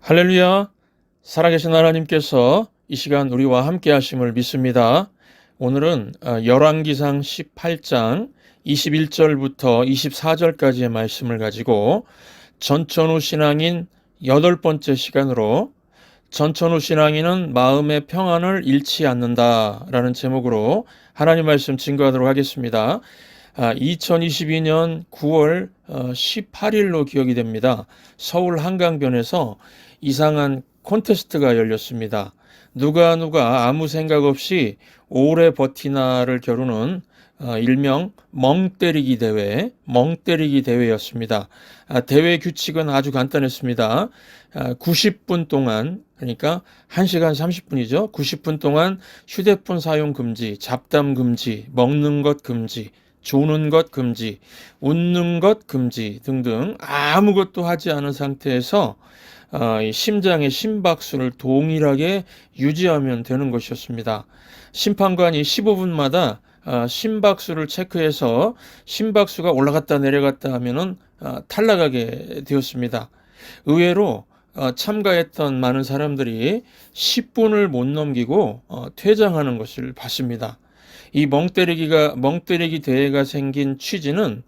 할렐루야! 살아계신 하나님께서 이 시간 우리와 함께 하심을 믿습니다. 오늘은 열왕기상 18장 21절부터 24절까지의 말씀을 가지고 전천후 신앙인 8번째 시간으로 전천후 신앙인은 마음의 평안을 잃지 않는다라는 제목으로 하나님 말씀 증거하도록 하겠습니다. 2022년 9월 18일로 기억이 됩니다. 서울 한강변에서 이상한 콘테스트가 열렸습니다. 누가 아무 생각 없이 오래 버티나를 겨루는 일명 멍때리기 대회였습니다. 대회 규칙은 아주 간단했습니다. 90분 동안, 그러니까 1시간 30분이죠. 90분 동안 휴대폰 사용 금지, 잡담 금지, 먹는 것 금지, 조는 것 금지, 웃는 것 금지 등등 아무것도 하지 않은 상태에서 심장의 심박수를 동일하게 유지하면 되는 것이었습니다. 심판관이 15분마다 심박수를 체크해서 심박수가 올라갔다 내려갔다 하면은 탈락하게 되었습니다. 의외로 참가했던 많은 사람들이 10분을 못 넘기고 퇴장하는 것을 봤습니다. 이 멍때리기 대회가 생긴 취지는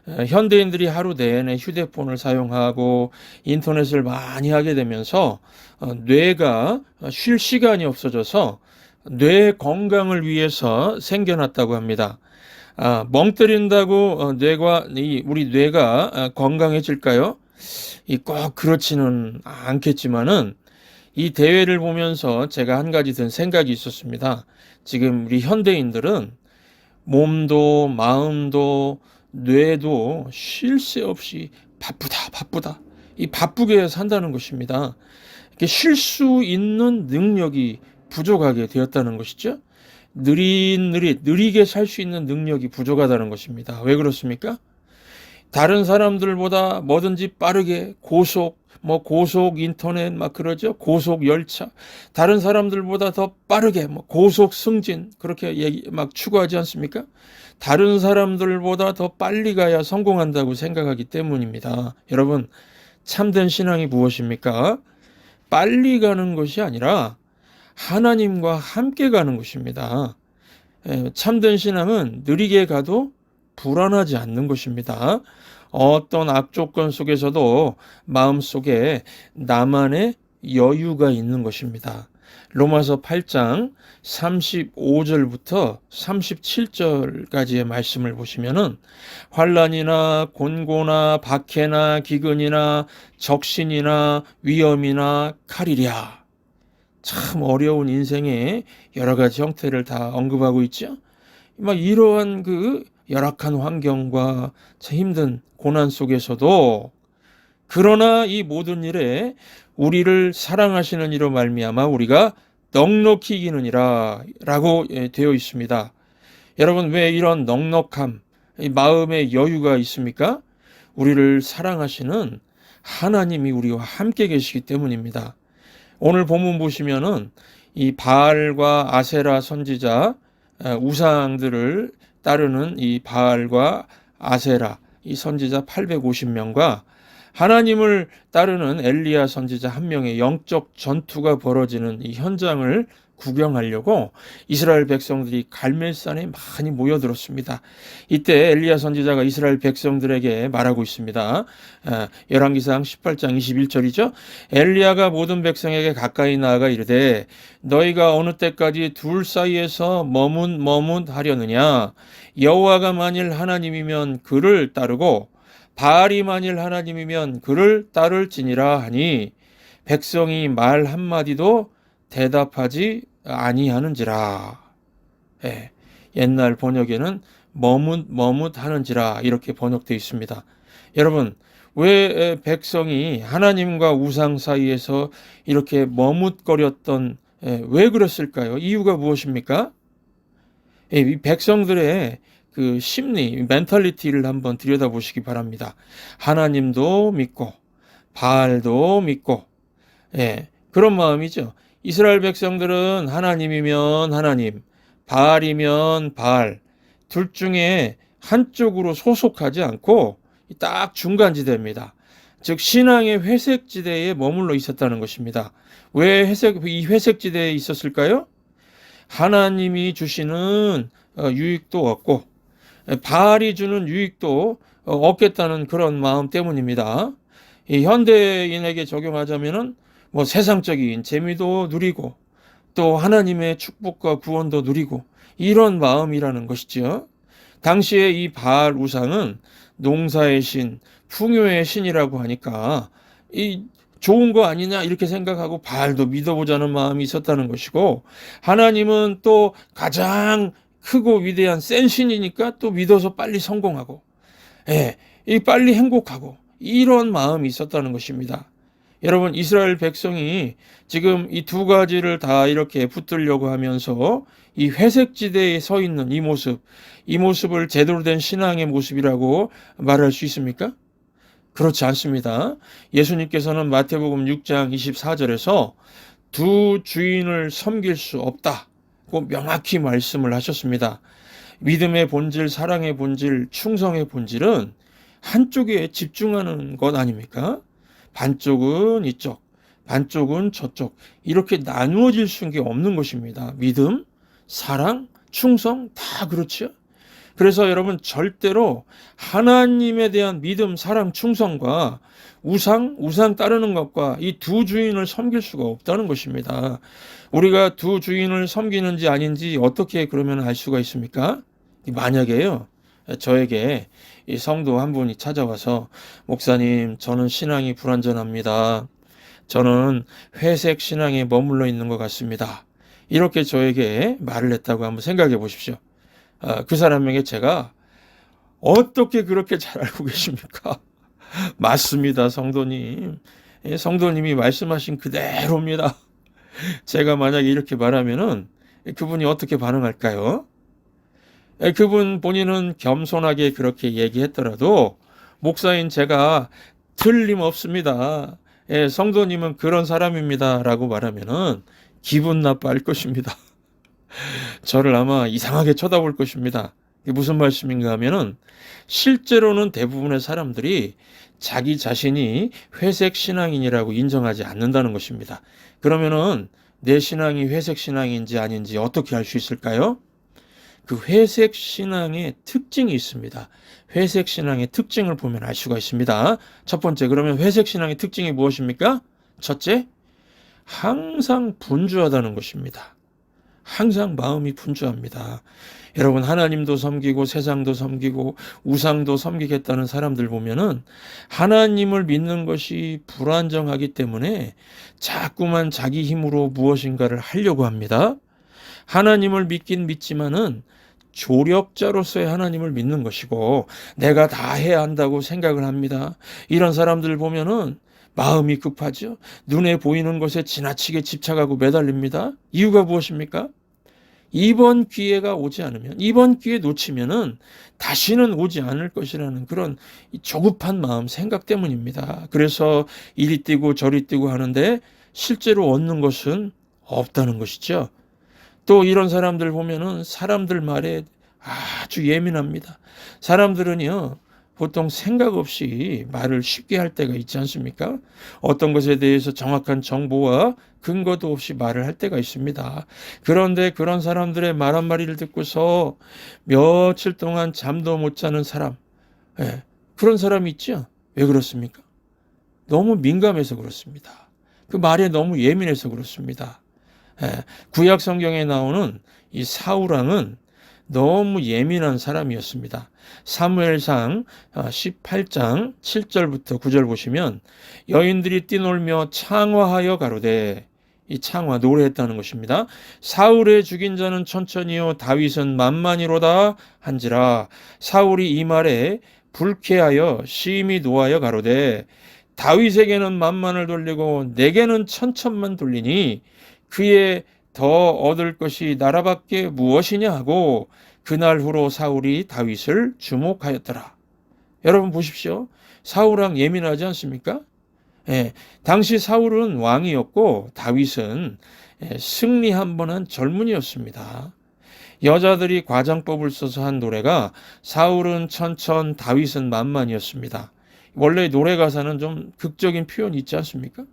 현대인들이 하루 내내 휴대폰을 사용하고 인터넷을 많이 하게 되면서 뇌가 쉴 시간이 없어져서 뇌 건강을 위해서 생겨났다고 합니다. 멍 때린다고 우리 뇌가 건강해질까요? 꼭 그렇지는 않겠지만은 이 대회를 보면서 제가 한 가지 든 생각이 있었습니다. 지금 우리 현대인들은 몸도 마음도 뇌도 쉴 새 없이 바쁘다. 이 바쁘게 산다는 것입니다. 이렇게 쉴 수 있는 능력이 부족하게 되었다는 것이죠. 느리게 살 수 있는 능력이 부족하다는 것입니다. 왜 그렇습니까? 다른 사람들보다 뭐든지 빠르게 고속 인터넷 그러죠. 고속 열차. 다른 사람들보다 더 빠르게 고속 승진 그렇게 추구하지 않습니까? 다른 사람들보다 더 빨리 가야 성공한다고 생각하기 때문입니다. 여러분, 참된 신앙이 무엇입니까? 빨리 가는 것이 아니라 하나님과 함께 가는 것입니다. 참된 신앙은 느리게 가도 불안하지 않는 것입니다. 어떤 악조건 속에서도 마음속에 나만의 여유가 있는 것입니다. 로마서 8장 35절부터 37절까지의 말씀을 보시면은 환난이나 곤고나 박해나 기근이나 적신이나 위험이나 칼이랴. 참 어려운 인생의 여러 가지 형태를 다 언급하고 있죠. 이러한 열악한 환경과 참 힘든 고난 속에서도 그러나 이 모든 일에 우리를 사랑하시는 이로 말미암아 우리가 넉넉히 이기느니라 라고 되어 있습니다. 여러분, 왜 이런 넉넉함, 마음의 여유가 있습니까? 우리를 사랑하시는 하나님이 우리와 함께 계시기 때문입니다. 오늘 본문 보시면은 이 바알과 아세라 선지자 우상들을 따르는 이 바알과 아세라 이 선지자 850명과 하나님을 따르는 엘리야 선지자 한 명의 영적 전투가 벌어지는 이 현장을 구경하려고 이스라엘 백성들이 갈멜산에 많이 모여들었습니다. 이때 엘리야 선지자가 이스라엘 백성들에게 말하고 있습니다. 열왕기상 18장 21절이죠. 엘리야가 모든 백성에게 가까이 나아가 이르되 너희가 어느 때까지 둘 사이에서 머뭇하려느냐. 여호와가 만일 하나님이면 그를 따르고 바알이 만일 하나님이면 그를 따를지니라 하니 백성이 말 한마디도 대답하지 아니하는지라. 옛날 번역에는 머뭇하는지라 이렇게 번역되어 있습니다. 여러분, 왜 백성이 하나님과 우상 사이에서 이렇게 머뭇거렸던 왜 그랬을까요? 이유가 무엇입니까? 이 백성들의 심리, 멘탈리티를 한번 들여다보시기 바랍니다. 하나님도 믿고 바알도 믿고 그런 마음이죠. 이스라엘 백성들은 하나님이면 하나님, 바알이면 바알 둘 중에 한쪽으로 소속하지 않고 딱 중간지대입니다. 즉 신앙의 회색지대에 머물러 있었다는 것입니다. 왜 이 회색지대에 있었을까요? 하나님이 주시는 유익도 얻고 바알이 주는 유익도 얻겠다는 그런 마음 때문입니다. 이 현대인에게 적용하자면은 뭐 세상적인 재미도 누리고 또 하나님의 축복과 구원도 누리고 이런 마음이라는 것이죠. 당시에 이 바알 우상은 농사의 신, 풍요의 신이라고 하니까 이 좋은 거 아니냐 이렇게 생각하고 바알도 믿어보자는 마음이 있었다는 것이고, 하나님은 또 가장 크고 위대한 센 신이니까 또 믿어서 빨리 성공하고, 예, 이 빨리 행복하고 이런 마음이 있었다는 것입니다. 여러분, 이스라엘 백성이 지금 이 두 가지를 다 이렇게 붙들려고 하면서 이 회색지대에 서 있는 이 모습을 제대로 된 신앙의 모습이라고 말할 수 있습니까? 그렇지 않습니다. 예수님께서는 마태복음 6장 24절에서 두 주인을 섬길 수 없다고 명확히 말씀을 하셨습니다. 믿음의 본질, 사랑의 본질, 충성의 본질은 한쪽에 집중하는 것 아닙니까? 반쪽은 이쪽, 반쪽은 저쪽, 이렇게 나누어질 수 있는 게 없는 것입니다. 믿음, 사랑, 충성 다 그렇죠. 그래서 여러분, 절대로 하나님에 대한 믿음, 사랑, 충성과 우상 따르는 것과 이 두 주인을 섬길 수가 없다는 것입니다. 우리가 두 주인을 섬기는지 아닌지 어떻게 그러면 알 수가 있습니까? 만약에요, 저에게 이 성도 한 분이 찾아와서, 목사님, 저는 신앙이 불완전합니다. 저는 회색 신앙에 머물러 있는 것 같습니다. 이렇게 저에게 말을 했다고 한번 생각해 보십시오. 그 사람에게 제가 어떻게 그렇게 잘 알고 계십니까? 맞습니다, 성도님. 성도님이 말씀하신 그대로입니다. 제가 만약에 이렇게 말하면은 그분이 어떻게 반응할까요? 그분 본인은 겸손하게 그렇게 얘기했더라도, 목사인 제가 틀림없습니다, 성도님은 그런 사람입니다 라고 말하면은 기분 나빠할 것입니다. 저를 아마 이상하게 쳐다볼 것입니다. 이게 무슨 말씀인가 하면은, 실제로는 대부분의 사람들이 자기 자신이 회색 신앙인이라고 인정하지 않는다는 것입니다. 그러면은 내 신앙이 회색 신앙인지 아닌지 어떻게 알 수 있을까요? 그 회색 신앙의 특징이 있습니다. 회색 신앙의 특징을 보면 알 수가 있습니다. 첫 번째, 그러면 회색 신앙의 특징이 무엇입니까? 첫째, 항상 분주하다는 것입니다. 항상 마음이 분주합니다. 여러분, 하나님도 섬기고 세상도 섬기고 우상도 섬기겠다는 사람들 보면은 하나님을 믿는 것이 불안정하기 때문에 자꾸만 자기 힘으로 무엇인가를 하려고 합니다. 하나님을 믿긴 믿지만은 조력자로서의 하나님을 믿는 것이고 내가 다 해야 한다고 생각을 합니다. 이런 사람들 보면은 마음이 급하죠. 눈에 보이는 것에 지나치게 집착하고 매달립니다. 이유가 무엇입니까? 이번 기회가 오지 않으면, 이번 기회 놓치면은 다시는 오지 않을 것이라는 그런 조급한 마음, 생각 때문입니다. 그래서 이리 뛰고 저리 뛰고 하는데 실제로 얻는 것은 없다는 것이죠. 또 이런 사람들 보면은 사람들 말에 아주 예민합니다. 사람들은요, 보통 생각 없이 말을 쉽게 할 때가 있지 않습니까? 어떤 것에 대해서 정확한 정보와 근거도 없이 말을 할 때가 있습니다. 그런데 그런 사람들의 말 한마디를 듣고서 며칠 동안 잠도 못 자는 사람, 그런 사람이 있죠? 왜 그렇습니까? 너무 민감해서 그렇습니다. 그 말에 너무 예민해서 그렇습니다. 구약 성경에 나오는 이 사울왕은 너무 예민한 사람이었습니다. 사무엘상 18장 7절부터 9절 보시면, 여인들이 뛰놀며 창화하여 가로되, 이 창화, 노래했다는 것입니다. 사울의 죽인 자는 천천히요 다윗은 만만히로다 한지라. 사울이 이 말에 불쾌하여 심히 노하여 가로되, 다윗에게는 만만을 돌리고 내게는 천천만 돌리니 그의 더 얻을 것이 나라밖에 무엇이냐 하고 그날 후로 사울이 다윗을 주목하였더라. 여러분 보십시오. 사울왕 예민하지 않습니까? 당시 사울은 왕이었고 다윗은 승리 한 번 한 젊은이였습니다. 여자들이 과장법을 써서 한 노래가 사울은 천천 다윗은 만만이었습니다. 원래 노래 가사는 좀 극적인 표현이 있지 않습니까?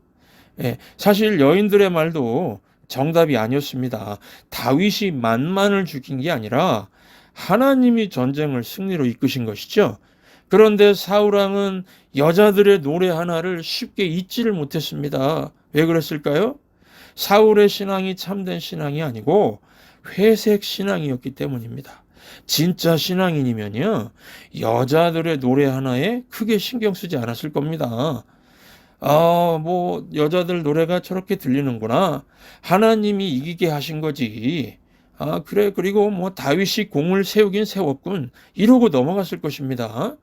예, 사실 여인들의 말도 정답이 아니었습니다. 다윗이 만만을 죽인 게 아니라 하나님이 전쟁을 승리로 이끄신 것이죠. 그런데 사울왕은 여자들의 노래 하나를 쉽게 잊지를 못했습니다. 왜 그랬을까요? 사울의 신앙이 참된 신앙이 아니고 회색 신앙이었기 때문입니다. 진짜 신앙인이면요, 여자들의 노래 하나에 크게 신경 쓰지 않았을 겁니다. 뭐 여자들 노래가 저렇게 들리는구나. 하나님이 이기게 하신 거지. 그래. 그리고 뭐 다윗이 공을 세우긴 세웠군. 이러고 넘어갔을 것입니다.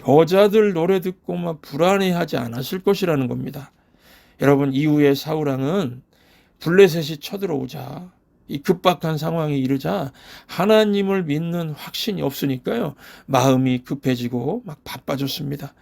여자들 노래 듣고 막 불안해하지 않았을 것이라는 겁니다. 여러분, 이후에 사울왕은 블레셋이 쳐들어오자, 이 급박한 상황에 이르자 하나님을 믿는 확신이 없으니까요, 마음이 급해지고 막 바빠졌습니다.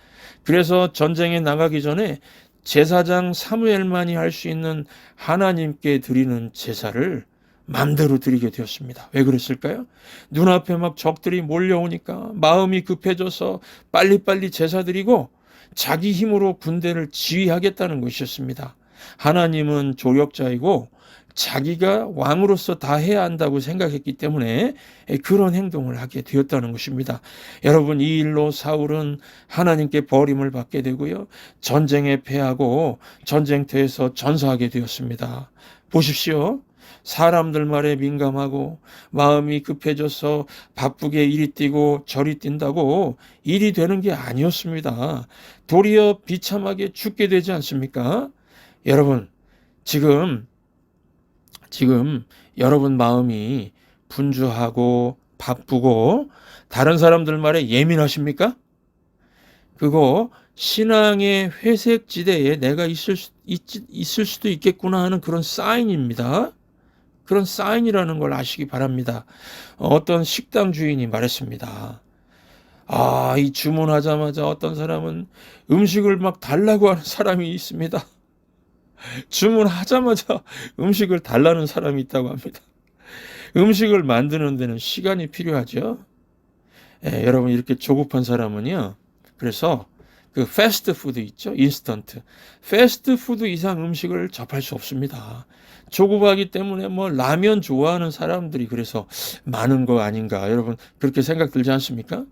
그래서 전쟁에 나가기 전에 제사장 사무엘만이 할 수 있는 하나님께 드리는 제사를 맘대로 드리게 되었습니다. 왜 그랬을까요? 눈앞에 막 적들이 몰려오니까 마음이 급해져서 빨리빨리 제사 드리고 자기 힘으로 군대를 지휘하겠다는 것이었습니다. 하나님은 조력자이고 자기가 왕으로서 다 해야 한다고 생각했기 때문에 그런 행동을 하게 되었다는 것입니다. 여러분, 이 일로 사울은 하나님께 버림을 받게 되고요, 전쟁에 패하고 전쟁터에서 전사하게 되었습니다. 보십시오. 사람들 말에 민감하고 마음이 급해져서 바쁘게 이리 뛰고 저리 뛴다고 일이 되는 게 아니었습니다. 도리어 비참하게 죽게 되지 않습니까? 여러분, 지금 여러분 마음이 분주하고 바쁘고 다른 사람들 말에 예민하십니까? 그거 신앙의 회색 지대에 내가 있을 수도 있겠구나 하는 그런 사인입니다. 그런 사인이라는 걸 아시기 바랍니다. 어떤 식당 주인이 말했습니다. 이 주문하자마자 어떤 사람은 음식을 막 달라고 하는 사람이 있습니다. 주문하자마자 음식을 달라는 사람이 있다고 합니다. 음식을 만드는 데는 시간이 필요하죠. 여러분, 이렇게 조급한 사람은요, 그래서 그 패스트푸드 있죠, 인스턴트. 패스트푸드 이상 음식을 접할 수 없습니다. 조급하기 때문에 뭐 라면 좋아하는 사람들이 그래서 많은 거 아닌가, 여러분 그렇게 생각 들지 않습니까?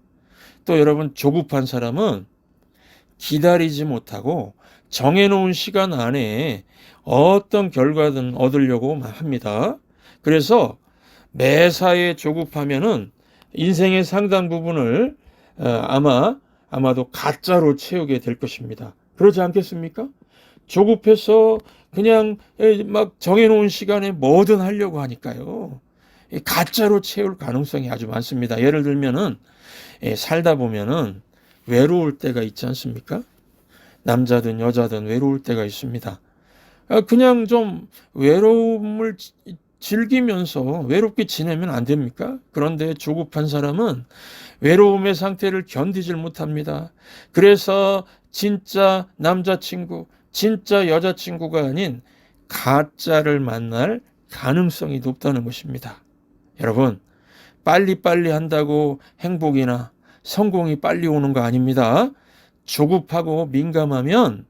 또 여러분, 조급한 사람은 기다리지 못하고 정해놓은 시간 안에 어떤 결과든 얻으려고 합니다. 그래서 매사에 조급하면은 인생의 상당 부분을 아마도 가짜로 채우게 될 것입니다. 그러지 않겠습니까? 조급해서 그냥 막 정해놓은 시간에 뭐든 하려고 하니까요, 가짜로 채울 가능성이 아주 많습니다. 예를 들면은 살다 보면은 외로울 때가 있지 않습니까? 남자든 여자든 외로울 때가 있습니다. 그냥 좀 외로움을 즐기면서 외롭게 지내면 안 됩니까? 그런데 조급한 사람은 외로움의 상태를 견디질 못합니다. 그래서 진짜 남자친구, 진짜 여자친구가 아닌 가짜를 만날 가능성이 높다는 것입니다. 여러분, 빨리빨리 한다고 행복이나 성공이 빨리 오는 거 아닙니다. 조급하고 민감하면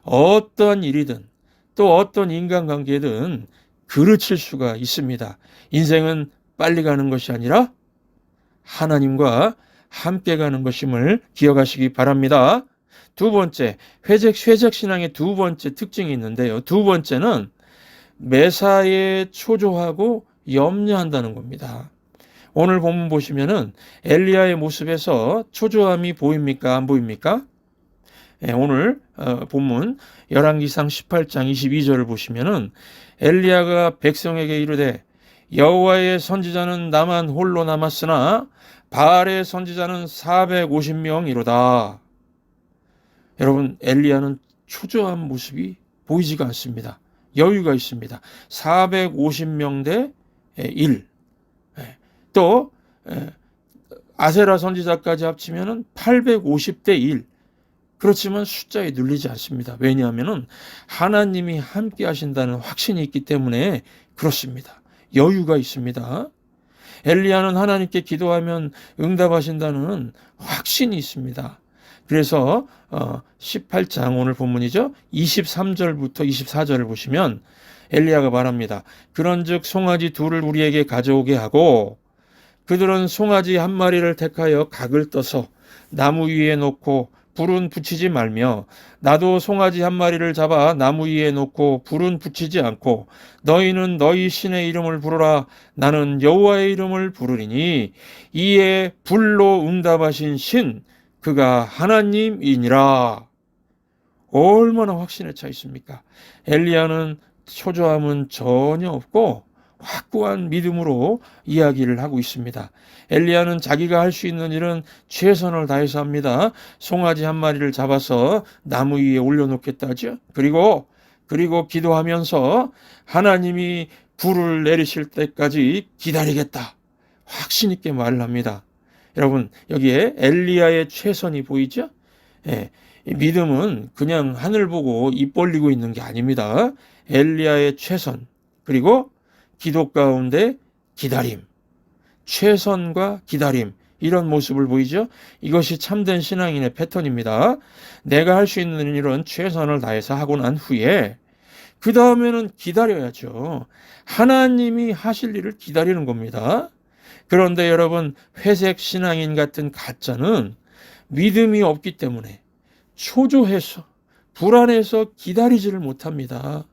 어떤 일이든 또 어떤 인간관계든 그르칠 수가 있습니다. 인생은 빨리 가는 것이 아니라 하나님과 함께 가는 것임을 기억하시기 바랍니다. 두 번째, 회색 신앙의 두 번째 특징이 있는데요. 두 번째는 매사에 초조하고 염려한다는 겁니다. 오늘 본문 보시면은 엘리야의 모습에서 초조함이 보입니까? 안 보입니까? 오늘 본문 열왕기상 18장 22절을 보시면은 엘리야가 백성에게 이르되 여호와의 선지자는 나만 홀로 남았으나 바알의 선지자는 450명이로다. 여러분, 엘리야는 초조한 모습이 보이지가 않습니다. 여유가 있습니다. 450명 대 1. 또 아세라 선지자까지 합치면 850대 1. 그렇지만 숫자에 눌리지 않습니다. 왜냐하면 하나님이 함께 하신다는 확신이 있기 때문에 그렇습니다. 여유가 있습니다. 엘리야는 하나님께 기도하면 응답하신다는 확신이 있습니다. 그래서 18장 오늘 본문이죠. 23절부터 24절을 보시면 엘리야가 말합니다. 그런즉 송아지 둘을 우리에게 가져오게 하고 그들은 송아지 한 마리를 택하여 각을 떠서 나무 위에 놓고 불은 붙이지 말며 나도 송아지 한 마리를 잡아 나무 위에 놓고 불은 붙이지 않고 너희는 너희 신의 이름을 부르라 나는 여호와의 이름을 부르리니 이에 불로 응답하신 신 그가 하나님이니라. 얼마나 확신에 차 있습니까? 엘리야는 초조함은 전혀 없고 확고한 믿음으로 이야기를 하고 있습니다. 엘리야는 자기가 할 수 있는 일은 최선을 다해서 합니다. 송아지 한 마리를 잡아서 나무 위에 올려놓겠다죠. 그리고 기도하면서 하나님이 불을 내리실 때까지 기다리겠다. 확신 있게 말을 합니다. 여러분 여기에 엘리야의 최선이 보이죠? 예, 믿음은 그냥 하늘 보고 입 벌리고 있는 게 아닙니다. 엘리야의 최선 그리고 기도 가운데 기다림, 최선과 기다림 이런 모습을 보이죠. 이것이 참된 신앙인의 패턴입니다. 내가 할 수 있는 일은 최선을 다해서 하고 난 후에 그 다음에는 기다려야죠. 하나님이 하실 일을 기다리는 겁니다. 그런데 여러분 회색 신앙인 같은 가짜는 믿음이 없기 때문에 초조해서 불안해서 기다리지를 못합니다.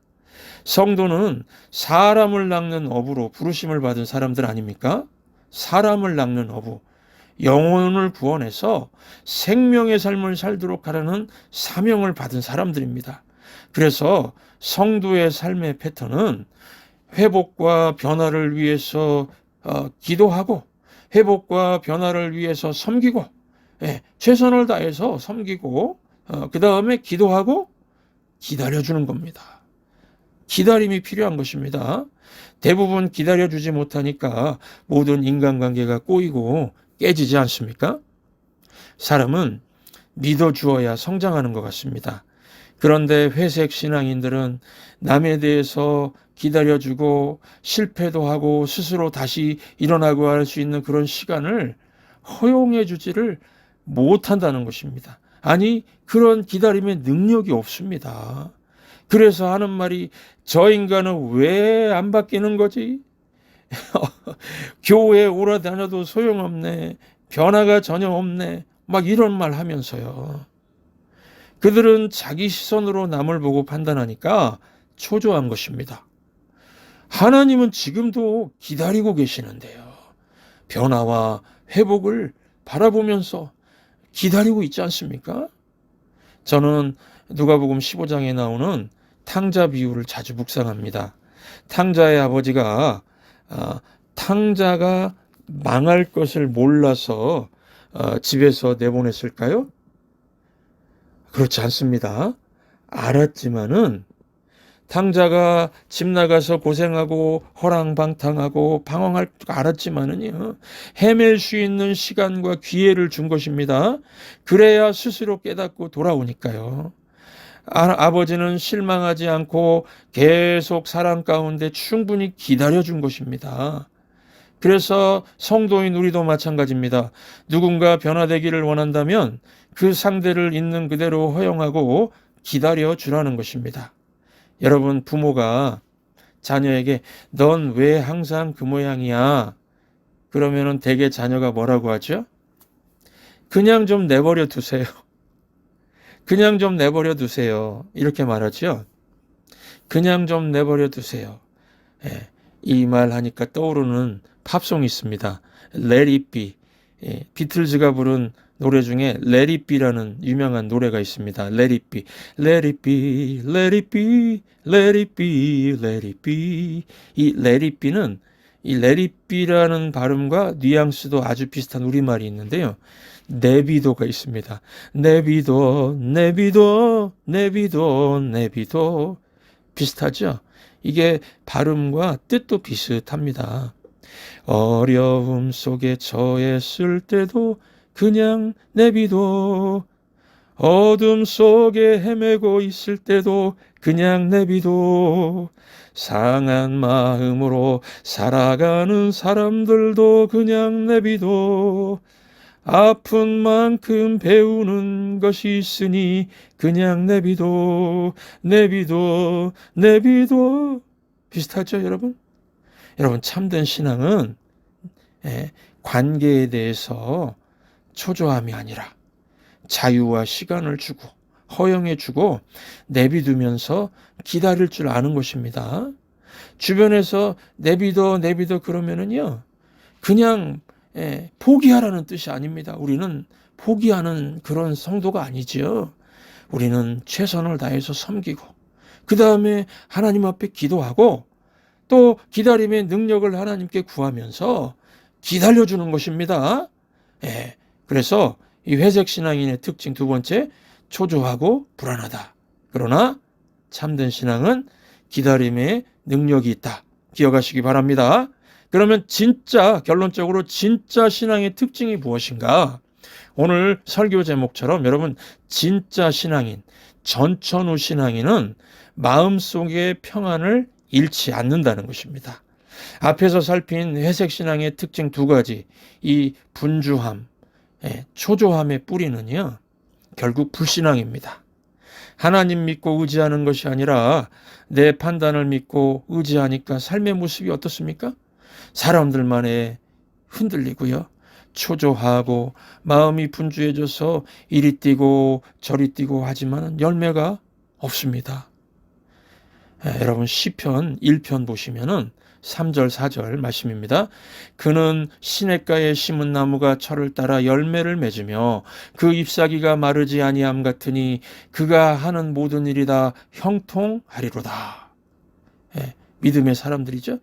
성도는 사람을 낚는 어부로 부르심을 받은 사람들 아닙니까? 사람을 낚는 어부, 영혼을 구원해서 생명의 삶을 살도록 하라는 사명을 받은 사람들입니다. 그래서 성도의 삶의 패턴은 회복과 변화를 위해서 기도하고 회복과 변화를 위해서 섬기고 최선을 다해서 섬기고 그 다음에 기도하고 기다려주는 겁니다. 기다림이 필요한 것입니다. 대부분 기다려주지 못하니까 모든 인간관계가 꼬이고 깨지지 않습니까? 사람은 믿어주어야 성장하는 것 같습니다. 그런데 회색 신앙인들은 남에 대해서 기다려주고 실패도 하고 스스로 다시 일어나고 할 수 있는 그런 시간을 허용해 주지를 못한다는 것입니다. 아니, 그런 기다림의 능력이 없습니다. 그래서 하는 말이 저 인간은 왜 안 바뀌는 거지? 교회에 오래 다녀도 소용없네. 변화가 전혀 없네. 막 이런 말 하면서요. 그들은 자기 시선으로 남을 보고 판단하니까 초조한 것입니다. 하나님은 지금도 기다리고 계시는데요. 변화와 회복을 바라보면서 기다리고 있지 않습니까? 저는 누가복음 15장에 나오는 탕자 비유를 자주 묵상합니다. 탕자의 아버지가 탕자가 망할 것을 몰라서 집에서 내보냈을까요? 그렇지 않습니다. 알았지만은 탕자가 집 나가서 고생하고 허랑방탕하고 방황할 줄 알았지만은요, 헤맬 수 있는 시간과 기회를 준 것입니다. 그래야 스스로 깨닫고 돌아오니까요. 아버지는 실망하지 않고 계속 사랑 가운데 충분히 기다려준 것입니다. 그래서 성도인 우리도 마찬가지입니다. 누군가 변화되기를 원한다면 그 상대를 있는 그대로 허용하고 기다려 주라는 것입니다. 여러분, 부모가 자녀에게 넌 왜 항상 그 모양이야? 그러면은 대개 자녀가 뭐라고 하죠? 그냥 좀 내버려 두세요. 그냥 좀 내버려 두세요. 이렇게 말하죠. 그냥 좀 내버려 두세요. 예, 이 말 하니까 떠오르는 팝송이 있습니다. Let it be. 예, 비틀즈가 부른 노래 중에 Let it be라는 유명한 노래가 있습니다. Let it be, let it be, let it be, let it be, let it be. 이 Let it be는 이 Let it be라는 발음과 뉘앙스도 아주 비슷한 우리말이 있는데요. 내비도가 있습니다. 내비도, 내비도, 내비도, 내비도. 비슷하죠? 이게 발음과 뜻도 비슷합니다. 어려움 속에 처했을 때도 그냥 내비도, 어둠 속에 헤매고 있을 때도 그냥 내비도, 상한 마음으로 살아가는 사람들도 그냥 내비도, 아픈 만큼 배우는 것이 있으니 그냥 내비둬 내비둬 내비둬. 비슷하죠, 여러분? 여러분, 참된 신앙은 관계에 대해서 초조함이 아니라 자유와 시간을 주고 허용해 주고 내비두면서 기다릴 줄 아는 것입니다. 주변에서 내비둬 내비둬 그러면은요, 그냥 포기하라는 뜻이 아닙니다. 우리는 포기하는 그런 성도가 아니지요. 우리는 최선을 다해서 섬기고 그 다음에 하나님 앞에 기도하고 또 기다림의 능력을 하나님께 구하면서 기다려주는 것입니다. 그래서 이 회색신앙인의 특징 두 번째, 초조하고 불안하다. 그러나 참된 신앙은 기다림의 능력이 있다. 기억하시기 바랍니다. 그러면 진짜 결론적으로 진짜 신앙의 특징이 무엇인가? 오늘 설교 제목처럼 여러분, 진짜 신앙인, 전천후 신앙인은 마음속의 평안을 잃지 않는다는 것입니다. 앞에서 살핀 회색 신앙의 특징 두 가지, 이 분주함, 초조함의 뿌리는요, 결국 불신앙입니다. 하나님 믿고 의지하는 것이 아니라 내 판단을 믿고 의지하니까 삶의 모습이 어떻습니까? 사람들만에 흔들리고요, 초조하고 마음이 분주해져서 이리 뛰고 저리 뛰고 하지만 열매가 없습니다. 여러분, 시편 1편 보시면은 3절 4절 말씀입니다. 그는 시냇가에 심은 나무가 철을 따라 열매를 맺으며 그 잎사귀가 마르지 아니함 같으니 그가 하는 모든 일이 다 형통하리로다. 믿음의 사람들이죠.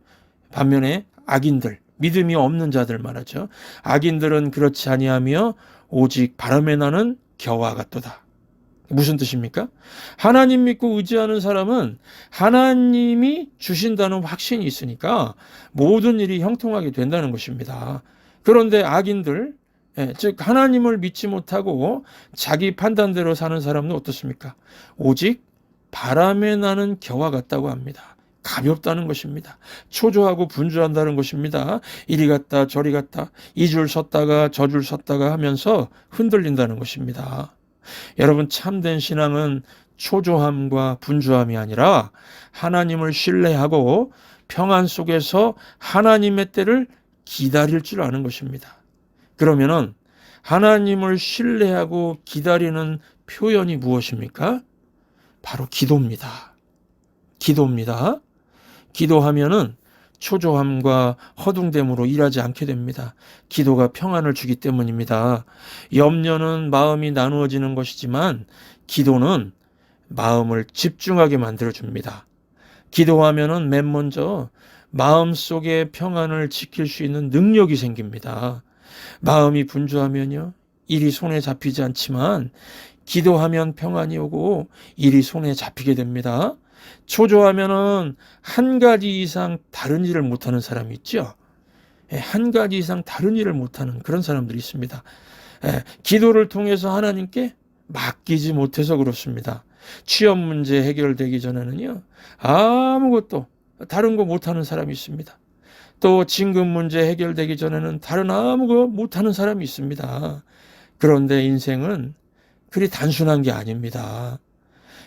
반면에 악인들, 믿음이 없는 자들 말하죠. 악인들은 그렇지 아니하며 오직 바람에 나는 겨와 같도다. 무슨 뜻입니까? 하나님 믿고 의지하는 사람은 하나님이 주신다는 확신이 있으니까 모든 일이 형통하게 된다는 것입니다. 그런데 악인들, 즉 하나님을 믿지 못하고 자기 판단대로 사는 사람은 어떻습니까? 오직 바람에 나는 겨와 같다고 합니다. 가볍다는 것입니다. 초조하고 분주한다는 것입니다. 이리 갔다 저리 갔다 이 줄 섰다가 저 줄 섰다가 하면서 흔들린다는 것입니다. 여러분, 참된 신앙은 초조함과 분주함이 아니라 하나님을 신뢰하고 평안 속에서 하나님의 때를 기다릴 줄 아는 것입니다. 그러면은 하나님을 신뢰하고 기다리는 표현이 무엇입니까? 바로 기도입니다. 기도입니다. 기도하면은 초조함과 허둥됨으로 일하지 않게 됩니다. 기도가 평안을 주기 때문입니다. 염려는 마음이 나누어지는 것이지만 기도는 마음을 집중하게 만들어줍니다. 기도하면은 맨 먼저 마음속의 평안을 지킬 수 있는 능력이 생깁니다. 마음이 분주하면요, 일이 손에 잡히지 않지만 기도하면 평안이 오고 일이 손에 잡히게 됩니다. 초조하면은 한 가지 이상 다른 일을 못하는 사람이 있죠. 한 가지 이상 다른 일을 못하는 그런 사람들이 있습니다. 기도를 통해서 하나님께 맡기지 못해서 그렇습니다. 취업 문제 해결되기 전에는요, 아무것도 다른 거 못하는 사람이 있습니다. 또 진급 문제 해결되기 전에는 다른 아무것도 못하는 사람이 있습니다. 그런데 인생은 그리 단순한 게 아닙니다.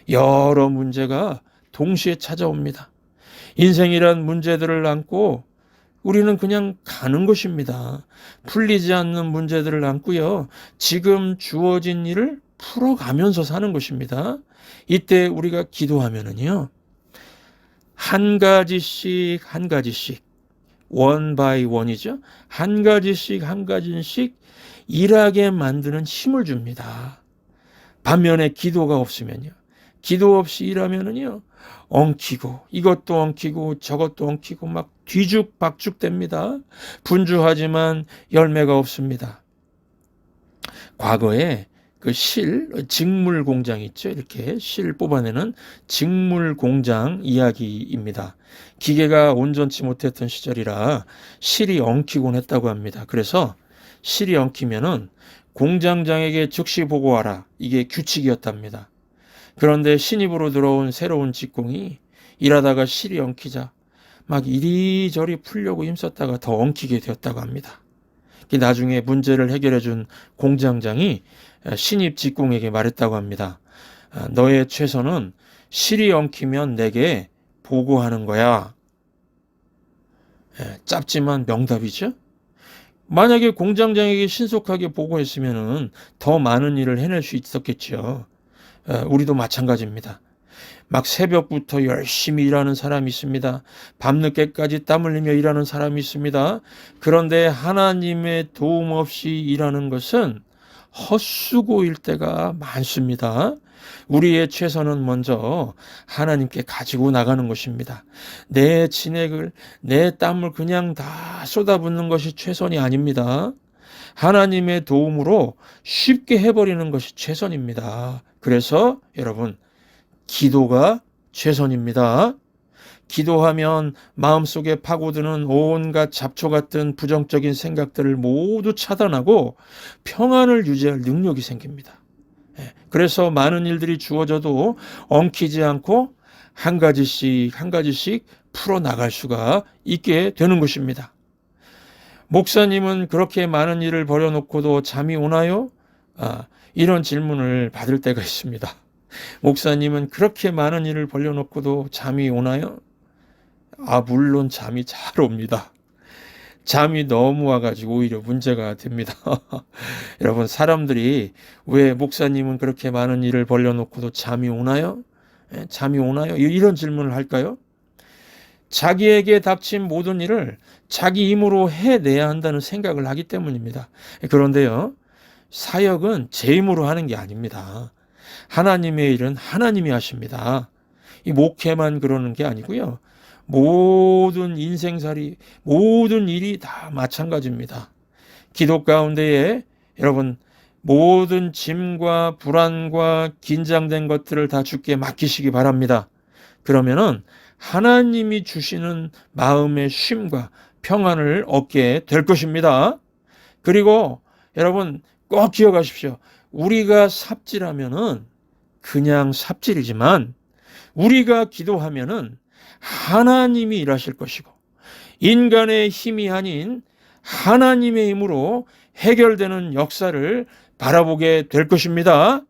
여러 문제가 동시에 찾아옵니다. 인생이란 문제들을 안고 우리는 그냥 가는 것입니다. 풀리지 않는 문제들을 안고요, 지금 주어진 일을 풀어가면서 사는 것입니다. 이때 우리가 기도하면은요, 한 가지씩 원 바이 원이죠. 한 가지씩 일하게 만드는 힘을 줍니다. 반면에 기도가 없으면요, 기도 없이 일하면은요, 엉키고 이것도 엉키고 저것도 엉키고 막 뒤죽박죽됩니다. 분주하지만 열매가 없습니다. 과거에 그 직물 공장 있죠. 이렇게 실 뽑아내는 직물 공장 이야기입니다. 기계가 온전치 못했던 시절이라 실이 엉키곤 했다고 합니다. 그래서 실이 엉키면은 공장장에게 즉시 보고하라, 이게 규칙이었답니다. 그런데 신입으로 들어온 새로운 직공이 일하다가 실이 엉키자 막 이리저리 풀려고 힘썼다가 더 엉키게 되었다고 합니다. 나중에 문제를 해결해 준 공장장이 신입 직공에게 말했다고 합니다. 너의 최선은 실이 엉키면 내게 보고하는 거야. 짧지만 명답이죠. 만약에 공장장에게 신속하게 보고했으면 더 많은 일을 해낼 수 있었겠죠. 우리도 마찬가지입니다. 막 새벽부터 열심히 일하는 사람이 있습니다. 밤늦게까지 땀 흘리며 일하는 사람이 있습니다. 그런데 하나님의 도움 없이 일하는 것은 헛수고일 때가 많습니다. 우리의 최선은 먼저 하나님께 가지고 나가는 것입니다. 내 진액을, 내 땀을 그냥 다 쏟아붓는 것이 최선이 아닙니다. 하나님의 도움으로 쉽게 해버리는 것이 최선입니다. 그래서 여러분, 기도가 최선입니다. 기도하면 마음속에 파고드는 온갖 잡초 같은 부정적인 생각들을 모두 차단하고 평안을 유지할 능력이 생깁니다. 그래서 많은 일들이 주어져도 엉키지 않고 한 가지씩 풀어나갈 수가 있게 되는 것입니다. 목사님은 그렇게 많은 일을 벌여놓고도 잠이 오나요? 이런 질문을 받을 때가 있습니다. 목사님은 그렇게 많은 일을 벌려놓고도 잠이 오나요? 물론 잠이 잘 옵니다. 잠이 너무 와가지고 오히려 문제가 됩니다. 여러분, 사람들이 왜 목사님은 그렇게 많은 일을 벌려놓고도 잠이 오나요? 잠이 오나요? 이런 질문을 할까요? 자기에게 닥친 모든 일을 자기 힘으로 해내야 한다는 생각을 하기 때문입니다. 그런데요, 사역은 제 힘으로 하는 게 아닙니다. 하나님의 일은 하나님이 하십니다. 이 목회만 그러는 게 아니고요. 모든 인생살이, 모든 일이 다 마찬가지입니다. 기도 가운데에 여러분, 모든 짐과 불안과 긴장된 것들을 다 주께 맡기시기 바랍니다. 그러면은 하나님이 주시는 마음의 쉼과 평안을 얻게 될 것입니다. 그리고 여러분 꼭 기억하십시오. 우리가 삽질하면은 그냥 삽질이지만 우리가 기도하면은 하나님이 일하실 것이고 인간의 힘이 아닌 하나님의 힘으로 해결되는 역사를 바라보게 될 것입니다.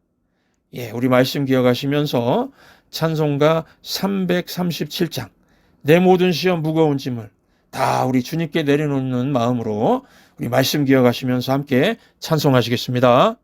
우리 말씀 기억하시면서 찬송가 337장 내 모든 시험 무거운 짐을 다 우리 주님께 내려놓는 마음으로 우리 말씀 기억하시면서 함께 찬송하시겠습니다.